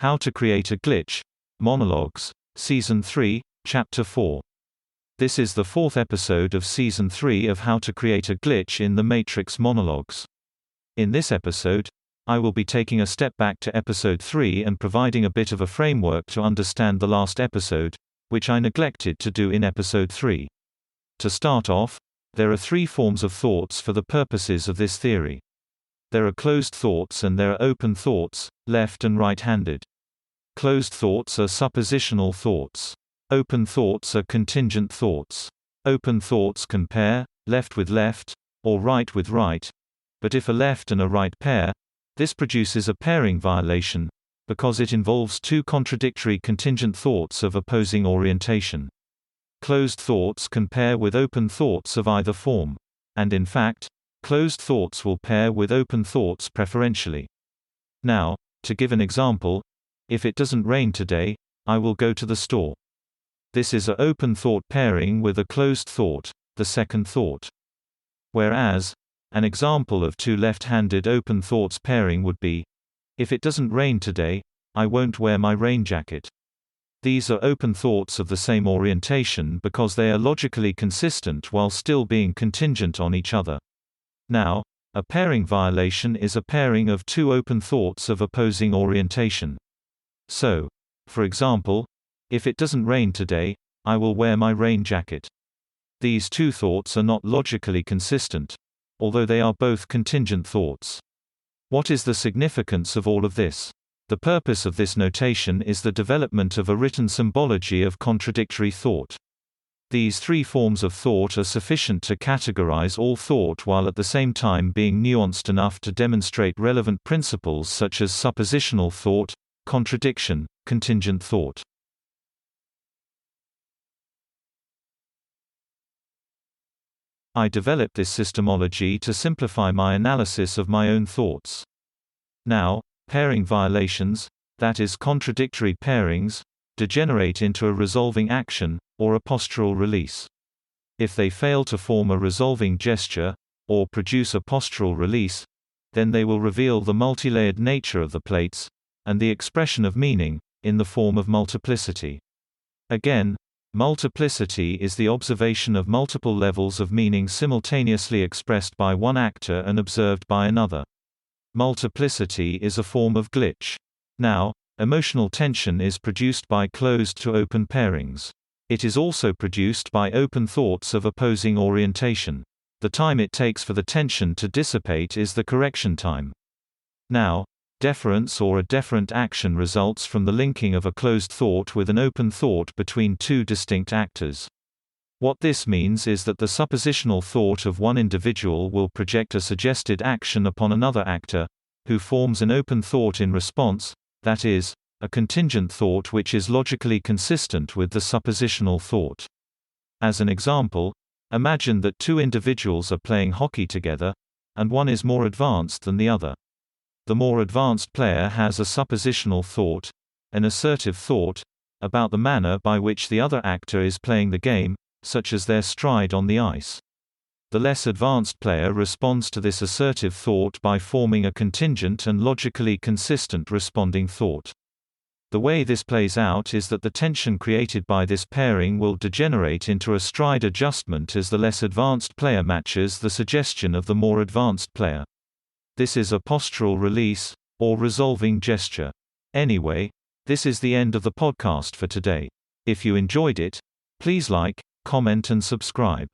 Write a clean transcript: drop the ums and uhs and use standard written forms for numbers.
How to Create a Glitch, Monologues, Season 3, Chapter 4. This is the fourth episode of Season 3 of How to Create a Glitch in the Matrix Monologues. In this episode, I will be taking a step back to Episode 3 and providing a bit of a framework to understand the last episode, which I neglected to do in Episode 3. To start off, there are three forms of thoughts for the purposes of this theory. There are closed thoughts and there are open thoughts, left and right-handed. Closed thoughts are suppositional thoughts. Open thoughts are contingent thoughts. Open thoughts can pair, left with left, or right with right, but if a left and a right pair, this produces a pairing violation, because it involves two contradictory contingent thoughts of opposing orientation. Closed thoughts can pair with open thoughts of either form, and in fact, closed thoughts will pair with open thoughts preferentially. Now, to give an example, if it doesn't rain today, I will go to the store. This is a open thought pairing with a closed thought, the second thought. Whereas, an example of two left-handed open thoughts pairing would be, if it doesn't rain today, I won't wear my rain jacket. These are open thoughts of the same orientation because they are logically consistent while still being contingent on each other. Now, a pairing violation is a pairing of two open thoughts of opposing orientation. So, for example, if it doesn't rain today, I will wear my rain jacket. These two thoughts are not logically consistent, although they are both contingent thoughts. What is the significance of all of this? The purpose of this notation is the development of a written symbology of contradictory thought. These three forms of thought are sufficient to categorize all thought while at the same time being nuanced enough to demonstrate relevant principles such as suppositional thought, contradiction, contingent thought. I developed this systemology to simplify my analysis of my own thoughts. Now, pairing violations, that is contradictory pairings, degenerate into a resolving action, or a postural release. If they fail to form a resolving gesture, or produce a postural release, then they will reveal the multilayered nature of the plates, and the expression of meaning, in the form of multiplicity. Again, multiplicity is the observation of multiple levels of meaning simultaneously expressed by one actor and observed by another. Multiplicity is a form of glitch. Now, emotional tension is produced by closed to open pairings. It is also produced by open thoughts of opposing orientation. The time it takes for the tension to dissipate is the correction time. Now, deference or a deferent action results from the linking of a closed thought with an open thought between two distinct actors. What this means is that the suppositional thought of one individual will project a suggested action upon another actor, who forms an open thought in response, that is, a contingent thought which is logically consistent with the suppositional thought. As an example, imagine that two individuals are playing hockey together, and one is more advanced than the other. The more advanced player has a suppositional thought, an assertive thought, about the manner by which the other actor is playing the game, such as their stride on the ice. The less advanced player responds to this assertive thought by forming a contingent and logically consistent responding thought. The way this plays out is that the tension created by this pairing will degenerate into a stride adjustment as the less advanced player matches the suggestion of the more advanced player. This is a postural release, or resolving gesture. Anyway, this is the end of the podcast for today. If you enjoyed it, please like, comment and subscribe.